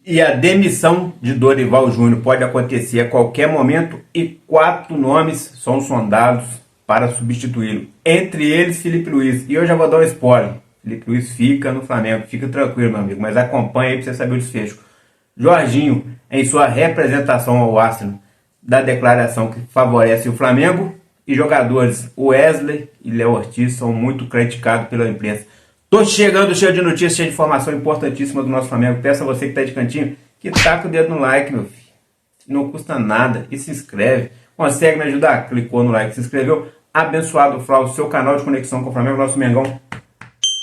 E a demissão de Dorival Júnior pode acontecer a qualquer momento e 4 nomes são sondados para substituí-lo. Entre eles, Filipe Luís. E eu já vou dar um spoiler. Filipe Luís fica no Flamengo. Fica tranquilo, meu amigo. Mas acompanha aí para você saber o desfecho. Jorginho, em sua representação ao Arsenal, da declaração que favorece o Flamengo. E jogadores Wesley e Léo Ortiz são muito criticados pela imprensa. Tô chegando cheio de notícias, cheio de informação importantíssima do nosso Flamengo. Peço a você que tá de cantinho que taca o dedo no like, meu filho. Não custa nada. E se inscreve. Consegue me ajudar? Clicou no like, se inscreveu. Abençoado Fla, o seu canal de conexão com o Flamengo, nosso Mengão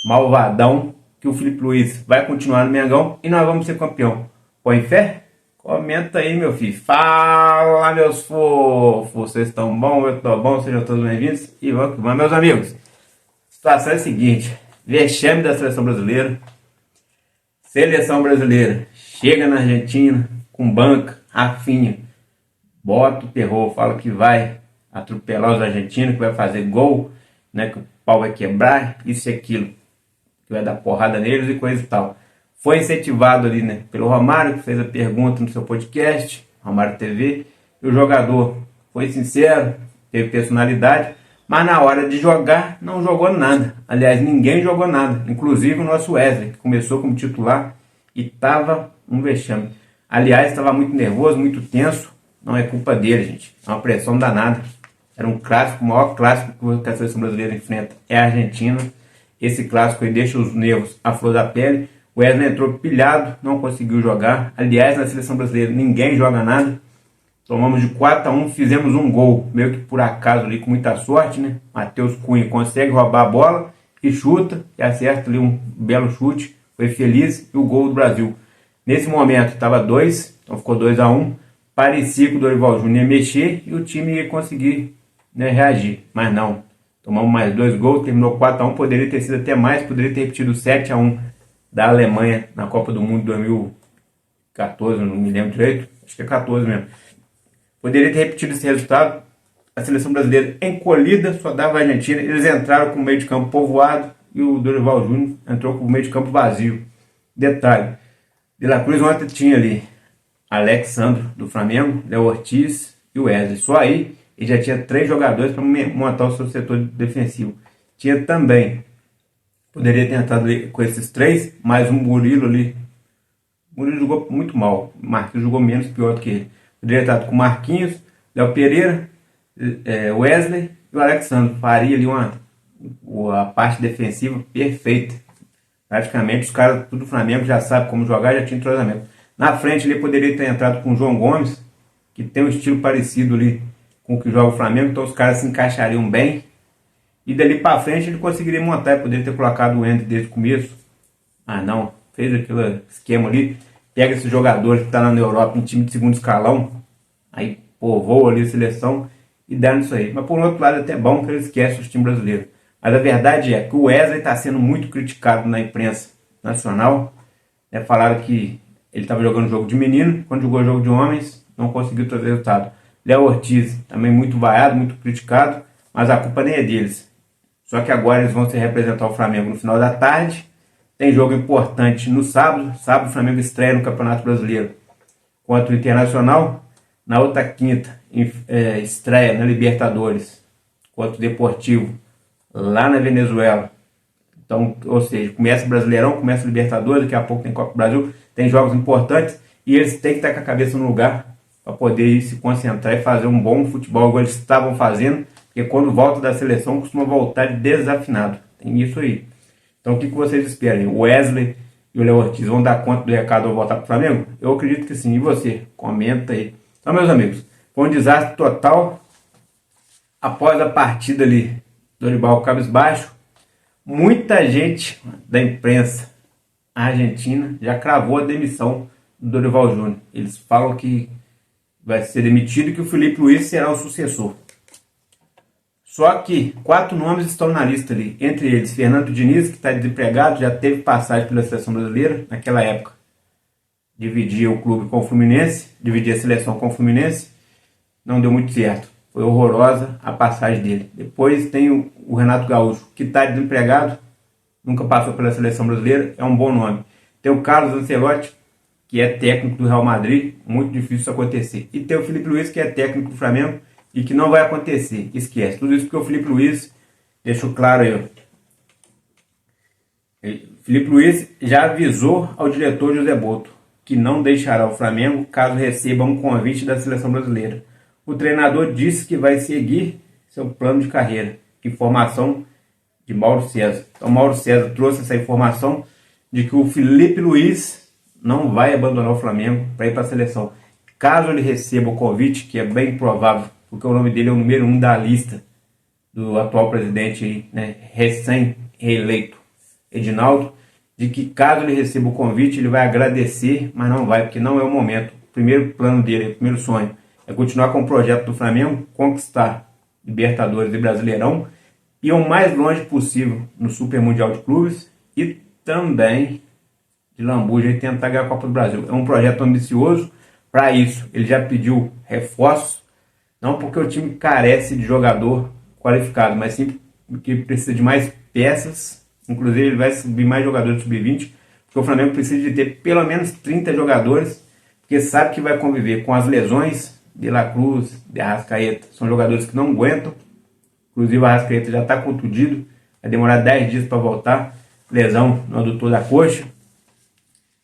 malvadão. Que o Filipe Luís vai continuar no Mengão e nós vamos ser campeão. Põe fé? Comenta aí, meu filho. Fala, meus fofos. Vocês estão bom? Eu tô bom. Sejam todos bem-vindos. E vamos que vamos, meus amigos. A situação é a seguinte. Vexame da seleção brasileira. Seleção brasileira chega na Argentina com banca, Rafinha, bota o terror, fala que vai atropelar os argentinos, que vai fazer gol, né, que o pau vai quebrar, isso e aquilo, que vai dar porrada neles e coisa e tal. Foi incentivado ali, né, pelo Romário, que fez a pergunta no seu podcast, Romário TV, e o jogador foi sincero, teve personalidade, mas na hora de jogar, não jogou nada. Aliás, ninguém jogou nada. Inclusive o nosso Wesley, que começou como titular e estava um vexame. Aliás, estava muito nervoso, muito tenso. Não é culpa dele, gente. É uma pressão danada. Era um clássico, o maior clássico que a seleção brasileira enfrenta é a Argentina. Esse clássico aí deixa os nervos à flor da pele. O Wesley entrou pilhado, não conseguiu jogar. Aliás, na seleção brasileira ninguém joga nada. Tomamos de 4-1, fizemos um gol, meio que por acaso ali, com muita sorte, né? Matheus Cunha consegue roubar a bola e chuta, e acerta ali um belo chute, foi feliz, e o gol do Brasil. Nesse momento estava 2, então ficou 2-1, parecia que o Dorival Júnior ia mexer e o time ia conseguir, né, reagir, mas não. Tomamos mais 2 gols, terminou 4-1, poderia ter sido até mais, poderia ter repetido 7-1 da Alemanha na Copa do Mundo 2014, não me lembro direito, acho que é 14 mesmo. Poderia ter repetido esse resultado. A seleção brasileira encolhida, só dava a Argentina. Eles entraram com o meio de campo povoado e o Dorival Júnior entrou com o meio de campo vazio. Detalhe, De La Cruz ontem tinha ali Alexandro do Flamengo, Léo Ortiz e o Wesley. Só aí ele já tinha 3 jogadores para montar o seu setor defensivo. Tinha também, poderia ter entrado ali com esses 3, mais um Murilo ali. O Murilo jogou muito mal, o Marquinhos jogou menos, pior do que ele. Poderia estar com Marquinhos, Léo Pereira, Wesley e o Alexandre. Faria ali a parte defensiva perfeita. Praticamente os caras tudo do Flamengo já sabem como jogar, já tinha entrosamento. Na frente ele poderia ter entrado com o João Gomes, que tem um estilo parecido ali com o que joga o Flamengo, então os caras se encaixariam bem. E dali para frente ele conseguiria montar, poderia ter colocado o Ender desde o começo. Ah não, fez aquele esquema ali. Pega esse jogador que está lá na Europa, em time de segundo escalão, aí povoa ali a seleção e dá nisso aí. Mas por outro lado é até bom que ele esquece os times brasileiros. Mas a verdade é que o Wesley está sendo muito criticado na imprensa nacional. Falaram que ele estava jogando jogo de menino, quando jogou jogo de homens, não conseguiu trazer resultado. Léo Ortiz também muito vaiado, muito criticado, mas a culpa nem é deles. Só que agora eles vão se representar o Flamengo no final da tarde. Tem jogo importante no sábado. Sábado o Flamengo estreia no Campeonato Brasileiro contra o Internacional. Na outra quinta estreia na Libertadores contra o Deportivo lá na Venezuela. Então, ou seja, começa o Brasileirão, começa o Libertadores, daqui a pouco tem Copa do Brasil, tem jogos importantes e eles têm que estar com a cabeça no lugar para poder ir se concentrar e fazer um bom futebol igual eles estavam fazendo, porque quando volta da seleção costuma voltar desafinado. Tem isso aí. Então o que vocês esperam? O Wesley e o Léo Ortiz vão dar conta do recado ao voltar para o Flamengo? Eu acredito que sim. E você? Comenta aí. Então, meus amigos, foi um desastre total. Após a partida ali, Dorival cabisbaixo, muita gente da imprensa argentina já cravou a demissão do Dorival Júnior. Eles falam que vai ser demitido e que o Filipe Luís será o sucessor. Só que 4 nomes estão na lista ali. Entre eles, Fernando Diniz, que está desempregado, já teve passagem pela seleção brasileira naquela época. Dividia o clube com o Fluminense, dividia a seleção com o Fluminense. Não deu muito certo. Foi horrorosa a passagem dele. Depois tem o Renato Gaúcho, que está desempregado, nunca passou pela seleção brasileira, é um bom nome. Tem o Carlos Ancelotti, que é técnico do Real Madrid, muito difícil isso acontecer. E tem o Filipe Luís, que é técnico do Flamengo, e que não vai acontecer. Esquece. Tudo isso porque o Filipe Luís deixou claro aí, ó. Filipe Luís já avisou ao diretor José Boto que não deixará o Flamengo caso receba um convite da seleção brasileira. O treinador disse que vai seguir seu plano de carreira. Informação de Mauro César. Então Mauro César trouxe essa informação de que o Filipe Luís não vai abandonar o Flamengo para ir para a seleção. Caso ele receba o convite, que é bem provável, porque o nome dele é o número 1 da lista do atual presidente, né, recém-reeleito, Edinaldo, de que caso ele receba o convite, ele vai agradecer, mas não vai, porque não é o momento. O primeiro plano dele, o primeiro sonho, é continuar com o projeto do Flamengo, conquistar Libertadores e Brasileirão, e o mais longe possível no Super Mundial de Clubes, e também de lambuja e tentar ganhar a Copa do Brasil. É um projeto ambicioso. Para isso, ele já pediu reforços, não porque o time carece de jogador qualificado, mas sim porque precisa de mais peças. Inclusive, ele vai subir mais jogadores do sub-20, porque o Flamengo precisa de ter pelo menos 30 jogadores, porque sabe que vai conviver com as lesões de La Cruz, de Arrascaeta. São jogadores que não aguentam. Inclusive, o Arrascaeta já está contundido, vai demorar 10 dias para voltar. Lesão no adutor da coxa.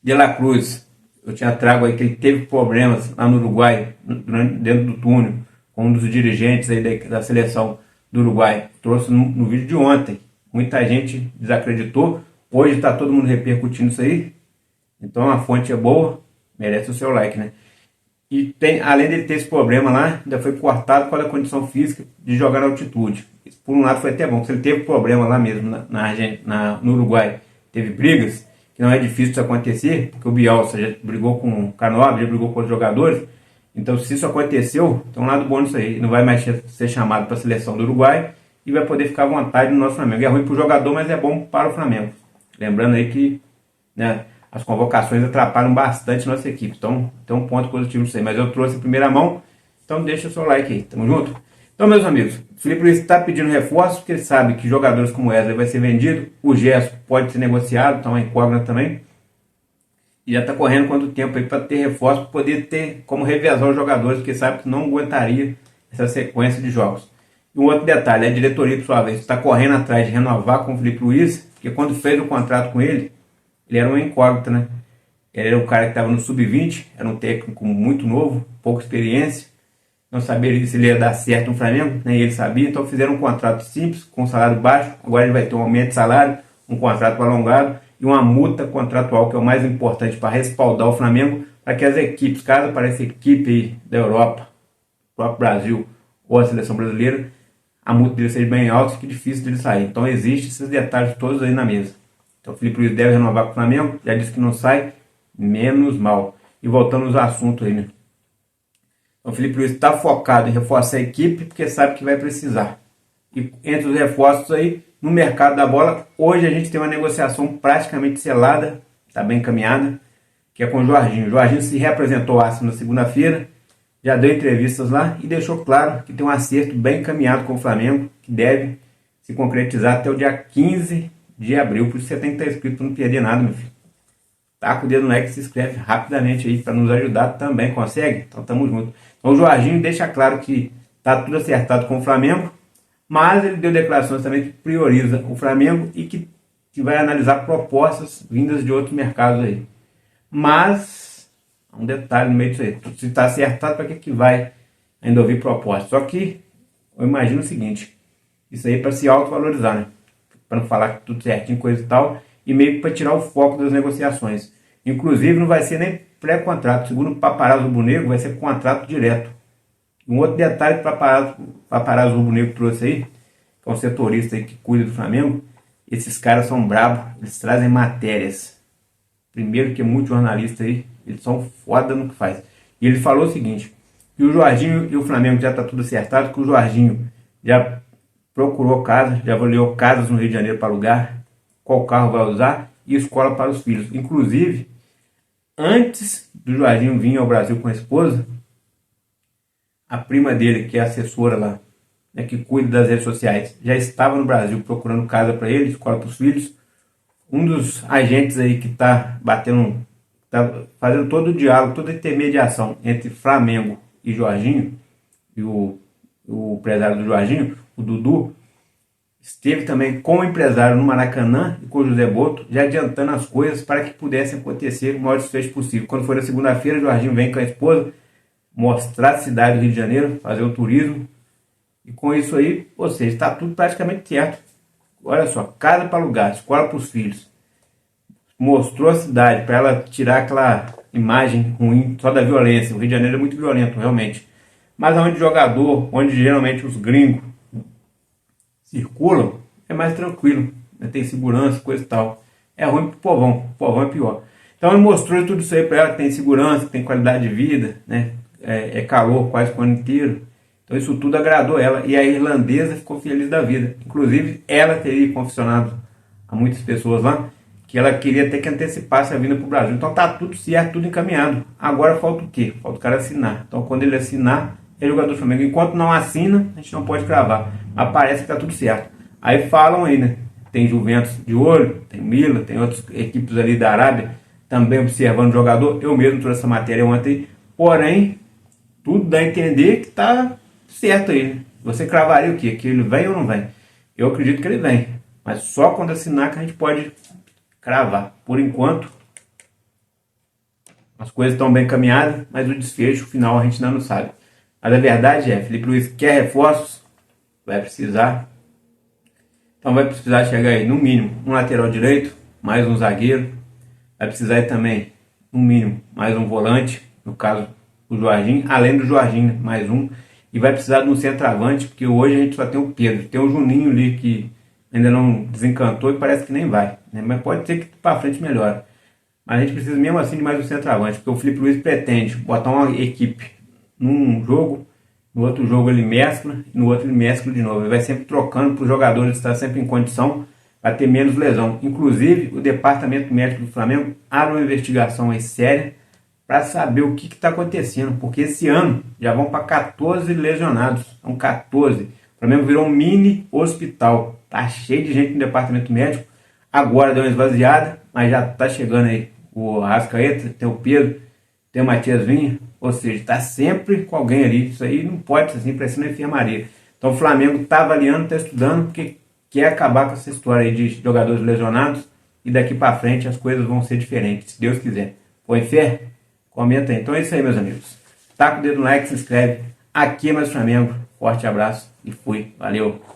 De La Cruz, eu tinha trago aí que ele teve problemas lá no Uruguai, dentro do túnel, com um dos dirigentes aí da seleção do Uruguai. Trouxe no vídeo de ontem. Muita gente desacreditou. Hoje está todo mundo repercutindo isso aí. Então a fonte é boa, merece o seu like, né? E tem, além dele ter esse problema lá, ainda foi cortado com a condição física de jogar na altitude. Isso, por um lado foi até bom, se ele teve problema lá mesmo no Uruguai, teve brigas, que não é difícil isso acontecer, porque o Bielsa já brigou com o Canóbio, já brigou com os jogadores. Então, se isso aconteceu, tem um lado bom nisso aí. Ele não vai mais ser chamado para a seleção do Uruguai e vai poder ficar à vontade no nosso Flamengo. É ruim para o jogador, mas é bom para o Flamengo. Lembrando aí que, né, as convocações atrapalham bastante nossa equipe. Então, tem um ponto positivo nisso aí. Mas eu trouxe em primeira mão, então deixa o seu like aí. Tamo junto? Então, meus amigos, o Filipe Luís está pedindo reforço, porque ele sabe que jogadores como o Wesley vai ser vendido, o Gerson pode ser negociado, então é incógnita também. E já está correndo quanto tempo aí para ter reforço, para poder ter como revezar os jogadores, porque sabe que não aguentaria essa sequência de jogos. E um outro detalhe, a diretoria, por sua vez, está correndo atrás de renovar com o Filipe Luís, porque quando fez o contrato com ele, ele era uma incógnita, né? Ele era um cara que estava no sub-20, era um técnico muito novo, pouca experiência, não sabia se ele ia dar certo no Flamengo, nem ele sabia, então fizeram um contrato simples, com salário baixo, agora ele vai ter um aumento de salário, um contrato alongado e uma multa contratual, que é o mais importante para respaldar o Flamengo, para que as equipes, caso apareça equipe aí da Europa, o próprio Brasil ou a seleção brasileira, a multa dele seja bem alta e fique difícil dele sair. Então existem esses detalhes todos aí na mesa. Então o Filipe Luís deve renovar com o Flamengo, já disse que não sai, menos mal. E voltando aos assuntos aí, né? Então o Filipe Luís está focado em reforçar a equipe, porque sabe que vai precisar. E entre os reforços aí, no mercado da bola, hoje a gente tem uma negociação praticamente selada, está bem encaminhada, que é com o Jorginho. O Jorginho se reapresentou na segunda-feira, já deu entrevistas lá e deixou claro que tem um acerto bem encaminhado com o Flamengo, que deve se concretizar até o dia 15 de abril. Por isso você tem que estar inscrito para não perder nada, meu filho. Tá com o dedo no like e se inscreve rapidamente aí para nos ajudar também, consegue? Então tamo junto. Então o Jorginho deixa claro que tá tudo acertado com o Flamengo, mas ele deu declarações também que prioriza o Flamengo e que vai analisar propostas vindas de outros mercados aí. Mas, um detalhe no meio disso aí, se está acertado, para que vai ainda ouvir propostas? Só que eu imagino o seguinte, isso aí é para se autovalorizar, né? Para não falar tudo certinho, coisa e tal, e meio que para tirar o foco das negociações. Inclusive não vai ser nem pré-contrato, segundo o Paparazzo Rubro-Negro, vai ser contrato direto. Um outro detalhe que o Paparazzo Rubro-Negro trouxe aí, que é um setorista aí que cuida do Flamengo, esses caras são bravos, eles trazem matérias. Primeiro que muito jornalista aí, eles são foda no que faz. E ele falou o seguinte, que o Jorginho e o Flamengo já está tudo acertado, que o Jorginho já procurou casa, já avaliou casas no Rio de Janeiro para alugar, qual carro vai usar e escola para os filhos. Inclusive, antes do Jorginho vir ao Brasil com a esposa, a prima dele, que é assessora lá, né, que cuida das redes sociais, já estava no Brasil procurando casa para ele, escola para os filhos. Um dos agentes aí que está está fazendo todo o diálogo, toda a intermediação entre Flamengo e Jorginho, e o empresário do Jorginho, o Dudu, esteve também com o empresário no Maracanã e com o José Boto, já adiantando as coisas para que pudessem acontecer o maior desfecho possível. Quando for na segunda-feira, o Jorginho vem com a esposa, mostrar a cidade do Rio de Janeiro, fazer o turismo, e com isso aí, ou seja, está tudo praticamente certo. Olha só, casa para alugar, escola para os filhos. Mostrou a cidade para ela tirar aquela imagem ruim só da violência. O Rio de Janeiro é muito violento, realmente. Mas onde jogador, onde geralmente os gringos circulam, é mais tranquilo, né? Tem segurança, coisa e tal. É ruim pro povão, o povão é pior. Então ele mostrou tudo isso aí para ela, que tem segurança, que tem qualidade de vida, né? É calor quase o ano inteiro. Então isso tudo agradou ela, e a irlandesa ficou feliz da vida. Inclusive ela teria confessionado a muitas pessoas lá que ela queria até que antecipasse a vinda para o Brasil. Então tá tudo certo, tudo encaminhado. Agora falta o quê? Falta o cara assinar. Então quando ele assinar, é jogador do Flamengo. Enquanto não assina, a gente não pode cravar. Mas parece que tá tudo certo. Aí falam aí, né? Tem Juventus de olho, tem Milan, tem outras equipes ali da Arábia também observando o jogador. Eu mesmo trouxe essa matéria ontem. Porém, tudo dá a entender que tá certo aí, né? Você cravaria o quê? Que ele vem ou não vem? Eu acredito que ele vem. Mas só quando assinar que a gente pode cravar. Por enquanto, as coisas estão bem caminhadas, mas o desfecho final a gente ainda não sabe. Mas a verdade é, Felipe Luiz quer reforços, vai precisar. Então vai precisar chegar aí, no mínimo, um lateral direito, mais um zagueiro. Vai precisar aí também, no mínimo, mais um volante, no caso o Jorginho, além do Jorginho, mais um. E vai precisar de um centroavante, porque hoje a gente só tem o Pedro. Tem o Juninho ali que ainda não desencantou e parece que nem vai, né? Mas pode ser que para frente melhore. Mas a gente precisa mesmo assim de mais um centroavante, porque o Felipe Luiz pretende botar uma equipe num jogo, no outro jogo ele mescla, no outro ele mescla de novo. Ele vai sempre trocando para os jogadores estar sempre em condição para ter menos lesão. Inclusive, o departamento médico do Flamengo abre uma investigação aí séria para saber o que está acontecendo, porque esse ano já vão para 14 lesionados, são 14. O Flamengo virou um mini hospital, tá cheio de gente no departamento médico. Agora deu uma esvaziada, mas já tá chegando aí o Arrascaeta, tem o Pedro, tem o Matias Vinha, ou seja, está sempre com alguém ali. Isso aí não pode ser assim, parece na enfermaria. Então o Flamengo está avaliando, está estudando, porque quer acabar com essa história aí de jogadores lesionados, e daqui para frente as coisas vão ser diferentes, se Deus quiser. Põe fé? Comenta aí. Então é isso aí, meus amigos. Taca o dedo no like, se inscreve. Aqui é mais Flamengo. Forte abraço e fui. Valeu!